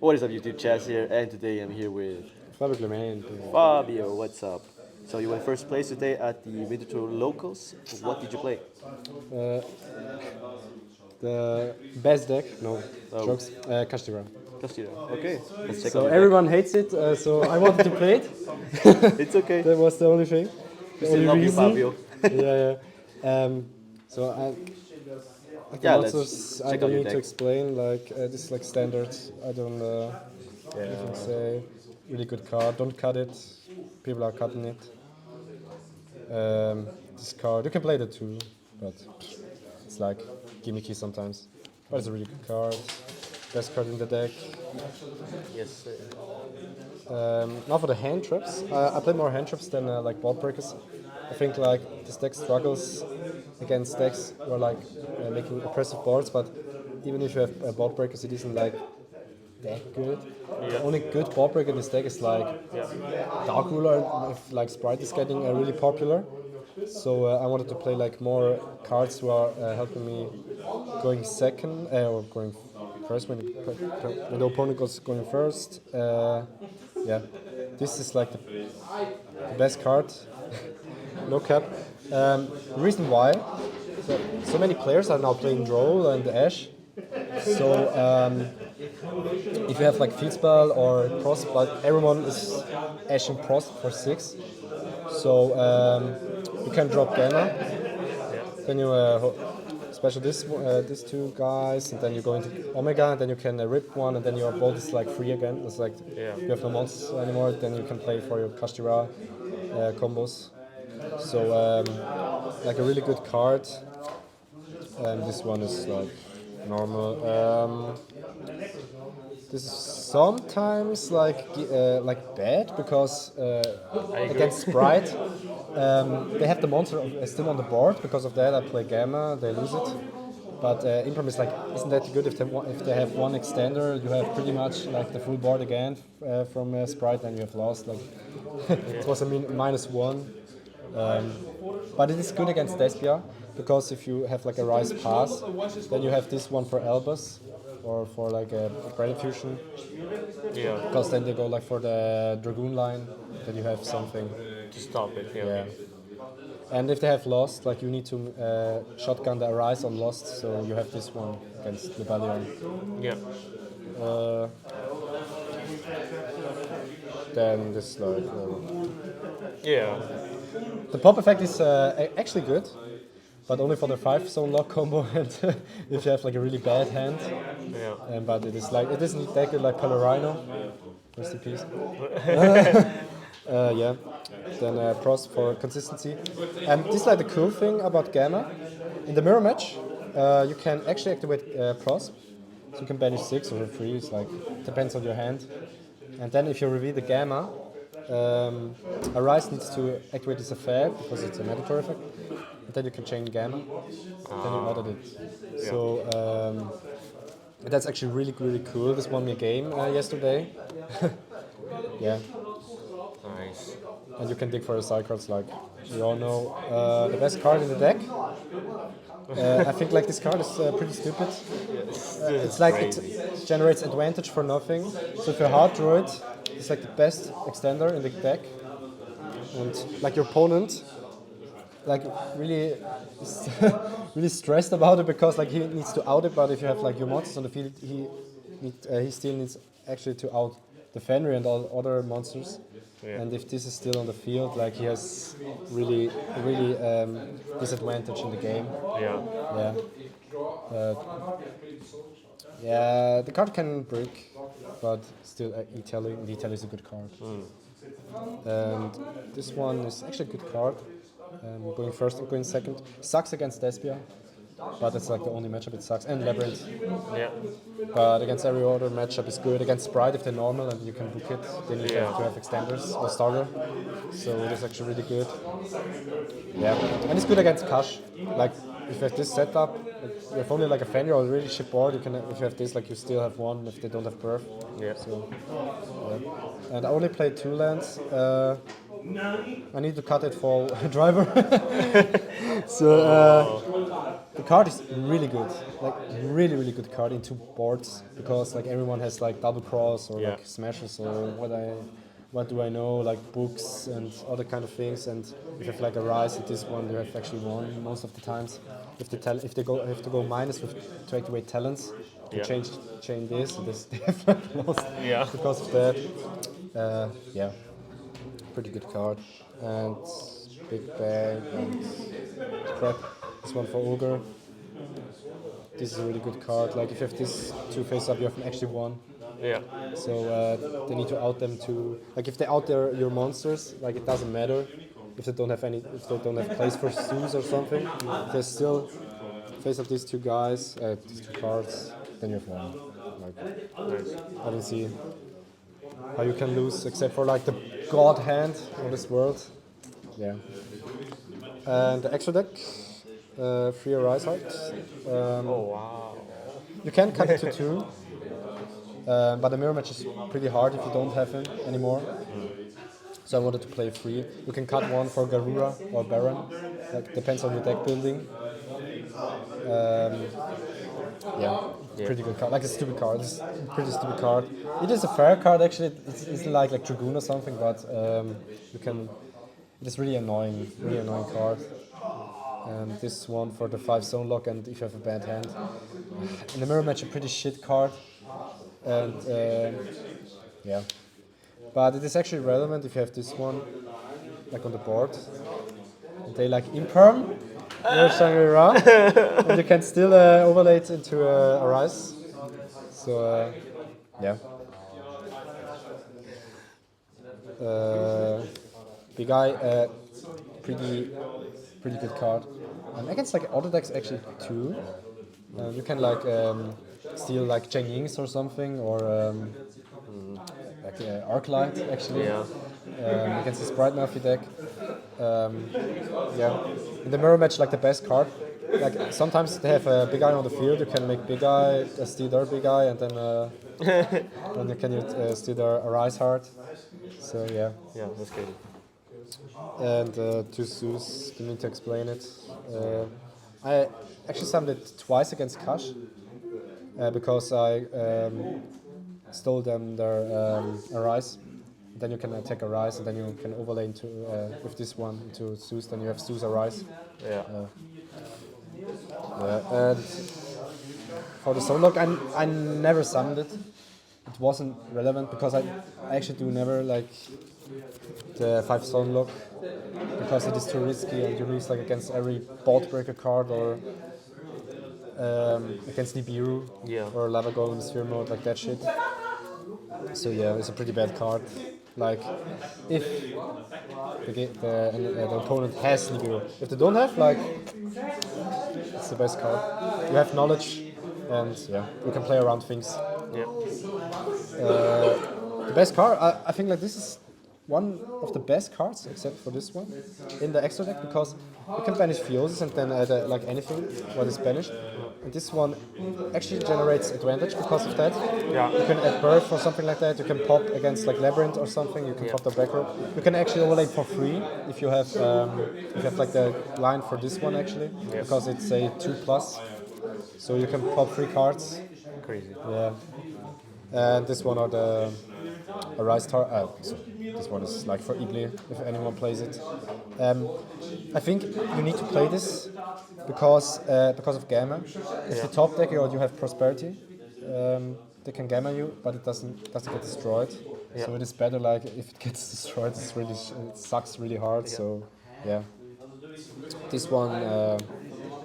What is up, YouTube? Chaz here, and today I'm here with Fabio Clemente. Fabio. What's up? So you won first place today at the Winterthur Locals. What did you play? Uh, the best deck, no Oh, jokes, Kashtira. Kashtira. Okay, let's check So out your everyone hates it, so I wanted to play it. deck. It's okay. That was the only thing, We the still only love you, reason. Fabio. Yeah, yeah. So like the Yeah, monsters, let's I check out don't your need to deck. explain. Like this is like standard. I don't even say really good card. Don't cut it. People are cutting it. This card you can play that too, but it's like gimmicky sometimes. But it's a really good card. Best card in the deck. Yes, sir. Now for the hand traps. I play more hand traps than like board breakers. I think like this deck struggles against decks who are like making impressive boards, but even if you have board breakers, it isn't like that good. The only good board breaker in this deck is like Dark Ruler, if like Sprite is getting really popular. So I wanted to play like more cards who are helping me going second or going first when the opponent goes going first. Yeah, this is like the best card, no cap. Reason why, so many players are now playing Droll and Ash. So if you have like Field Spell or Prost, but everyone is Ashing Prost for 6. So you can drop Gamma, then you special these two guys, and then you go into Omega, and then you can rip one, and then your bolt is like free again. It's like you have no monsters anymore. Then you can play for your Kashtira combos. So like a really good card. This one is like normal. This is sometimes like bad because against Sprite they have the monster still on the board. Because of that, I play Gamma. They lose it. But Improm is like, isn't that good if they have one extender? You have pretty much like the full board again from Sprite, and you have lost. Like it was a -1. But it is good against Despia because if you have like a Rise Pass, then you have this one for Albus or for like a Brain Fusion. Yeah, Because then they go like for the Dragoon line, then you have something. to stop it. Yeah. And if they have Lost, like you need to shotgun the Arise on Lost, so you have this one against Rebellion. Yeah. Then this like Yeah. the pop effect is actually good, but only for the 5-zone lock combo and if you have like a really bad hand. Yeah. But it is like it isn't that good like Pelorino. Rest in peace. Yeah. Then Pros for consistency. And this is like the cool thing about Gamma. In the mirror match, you can actually activate Pros. So you can banish 6 or 3. It's like depends on your hand. And then if you reveal the Gamma, Arise needs to activate this effect because it's a mandatory effect. And then you can chain Gamma. Then you audit it. So that's actually really, really cool. This won me a game yesterday. Yeah. Nice. And you can dig for the side cards like we all know. The best card in the deck. I think like this card is pretty stupid. It's like it generates advantage for nothing. So if you're hard druid, it's like the best extender in the deck. And like your opponent, like really, really stressed about it because like he needs to out it. But if you have like your monsters on the field, he still needs actually to out the Fenrir and all other monsters. Yeah. And if this is still on the field, like he has really, really disadvantage in the game. Yeah. Yeah. Yeah, the card can break, but still E-Tele is a good card. And this one is actually a good card. Going first or going second. Sucks against Despia, but it's like the only matchup it sucks. And Labyrinth. Yeah. But against every other matchup is good. Against Sprite, if they're normal and you can book it, then you have to have extenders or starter. So it is actually really good. Yeah, and it's good against Kash. Like if you have this setup, you have only like a Fenrir or a really shit board. You can, if you have this, like you still have one if they don't have birth. Yeah. So, yeah. And I only played 2 lands. I need to cut it for driver. So the card is really good, like really good card in 2 boards because like everyone has like double cross or like smashes or what do I know, like books and other kind of things, and if you have like a rise at this one, you have actually won most of the times. If they have to go minus with to activate talents, to change this, they have like lost because of that. Yeah, pretty good card, and big bag and crap. This one for ogre. This is a really good card. Like if you have this 2 face up, you have actually won. Yeah. So they need to out them to like if they out your monsters, like it doesn't matter if they don't have place for Zeus or something. If they still face up these 2 guys, these 2 cards, then you have won. Like, I don't see how you can lose except for like the god hand of this world. Yeah. And the extra deck, 3 Arise Heart. Oh wow. You can cut it to 2. But the mirror match is pretty hard if you don't have him anymore. So I wanted to play 3. You can cut 1 for Garura or Baron. Like depends on your deck building. Pretty good card. Like a stupid card. It's a pretty stupid card. It is a fair card actually. It's like Dragoon or something, but you can. It's really annoying card. This one for the 5 zone lock, and if you have a bad hand. In the mirror match, a pretty shit card. And yeah, but it is actually relevant if you have this one like on the board and they like imperm your Shangri-La and you can still overlay it into a rise. So yeah, big eye, pretty good card. Against like other decks actually too. You can like steal like Cheng Yings or something, or like Arclight actually. Against this Bright Murphy deck. Yeah, in the mirror match, like the best card. Like sometimes they have a big eye on the field. You can make big eye, steal their big eye, and then you can steal their Arise Heart. So yeah. Yeah, that's crazy. And to Zeus, you need to explain it. I actually summoned it twice against Kash because I stole them their Arise. Then you can attack Arise, and then you can overlay into with this one into Zeus. Then you have Zeus Arise. Yeah. And for the Soul Lock, I never summoned it. It wasn't relevant because I actually do never like the 5 Stone Lock because it is too risky and you lose like against every Bolt Breaker card or against Nibiru or Lava Golem Sphere Mode, like that shit. So yeah, it's a pretty bad card. Like if the opponent has Nibiru, if they don't have, like it's the best card. You have knowledge and yeah, you can play around things. Yeah. The best card, I think like this is one of the best cards, except for this one, in the extra deck because you can banish Fiosis and then add like anything what is banished. And this one actually generates advantage because of that. Yeah. You can add Birth or something like that. You can pop against like Labyrinth or something. You can pop the back row. You can actually overlay it for free if you have like the line for this one actually, because it's a 2+. So you can pop 3 cards. Crazy. Yeah. And this one are the Arise Tar. This one is like for Ibli, if anyone plays it. I think you need to play this because of Gamma. If the top deck or you have Prosperity, they can Gamma you, but it doesn't get destroyed. Yeah. So it is better like if it gets destroyed, it sucks really hard. Yeah. So yeah, this one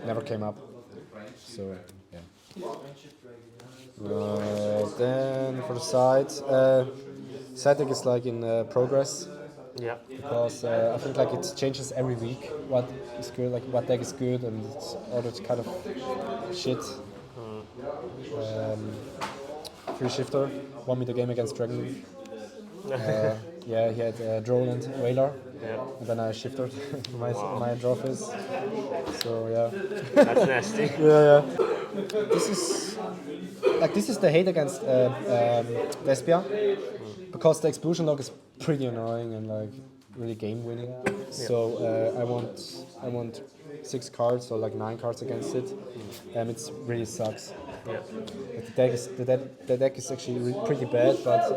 never came up. So yeah. Then for the side deck is like in progress. Yeah. Because I think like it changes every week what is good, like what deck is good and all that kind of shit. Free Shifter won me the game against Dragon. Yeah, he had Drone and Whaler. Yeah. And then I shifted my draw phase. So yeah. That's nasty. Yeah. This is the hate against Vespia, because the explosion log is pretty annoying and like really game winning. So I want 6 cards or like 9 cards against it. It really sucks. Yeah. The deck is actually pretty bad, but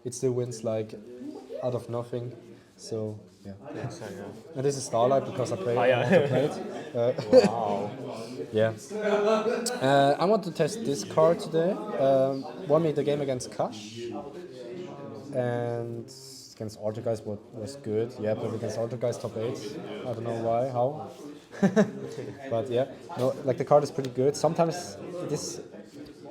it still wins like out of nothing. So yeah. Yes, I know. And this is Starlight because I play Oh, yeah. I want to play it. Wow. Yeah. I want to test this card today. Won me the game against Kash. And against Guys was good. Yeah, but against Guys top 8. I don't know why, how. But yeah, no, like the card is pretty good. Sometimes it is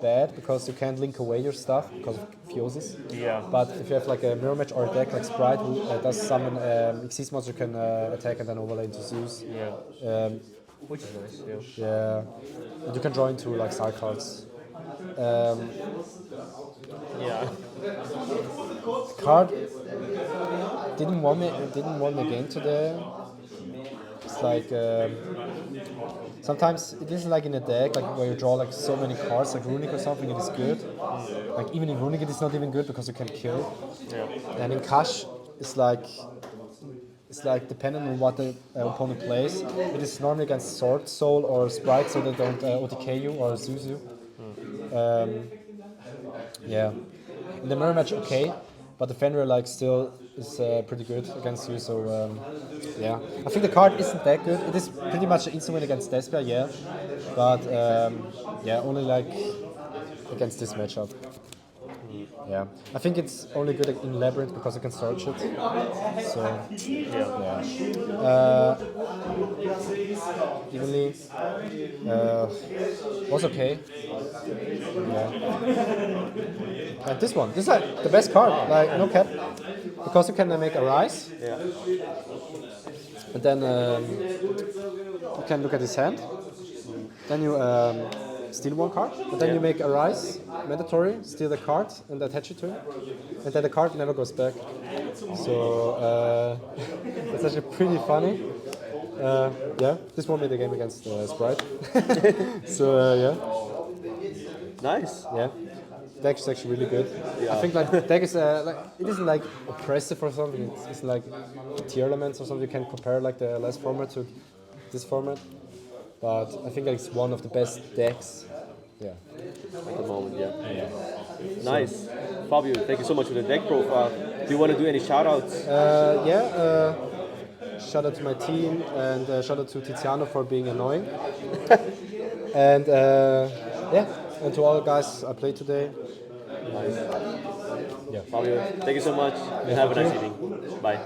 bad because you can't link away your stuff because of Fuses. Yeah. But if you have like a mirror match or a deck like Sprite who does summon Xyz monster, you can attack and then overlay into Zeus. Yeah. Which is nice. Yeah. Yeah, and you can draw into like side cards. Yeah. Card didn't won me again today. It's like sometimes it is like in a deck like where you draw like so many cards like Runic or something. It is good. Like even in Runic it is not even good because you can kill. Yeah. And in Kash it's like depending on what the opponent plays. It is normally against Sword Soul or Sprite so they don't OTK you or Zeus you. Yeah. In the mirror match, okay, but the Fenrir like still is pretty good against you. So yeah, I think the card isn't that good. It is pretty much an instant win against Despia, yeah, but yeah, only like against this matchup. Yeah, I think it's only good in Labyrinth because you can search it. So yeah. Evenly was okay. Yeah. And this is like the best card, like no cap, because you can make a rise, Yeah. and then you can look at his hand. Then you steal one card, and then you make a rise, mandatory, steal the card, and attach it to him, and then the card never goes back. So it's actually pretty funny. Yeah, this won me the game against Sprite. So yeah. Nice. Yeah, deck is actually really good. Yeah. I think like the deck is like it isn't like oppressive or something. It's like tier elements or something. You can compare like the last format to this format, but I think like, it's one of the best decks. Yeah. At the moment, yeah. Nice. Fabio, thank you so much for the deck profile. Do you want to do any shoutouts? Yeah. Shout out to my team and shout out to Tiziano for being annoying. And yeah. And to all the guys I played today. Nice. Yeah. Fabio, thank you so much and have a nice evening. Bye.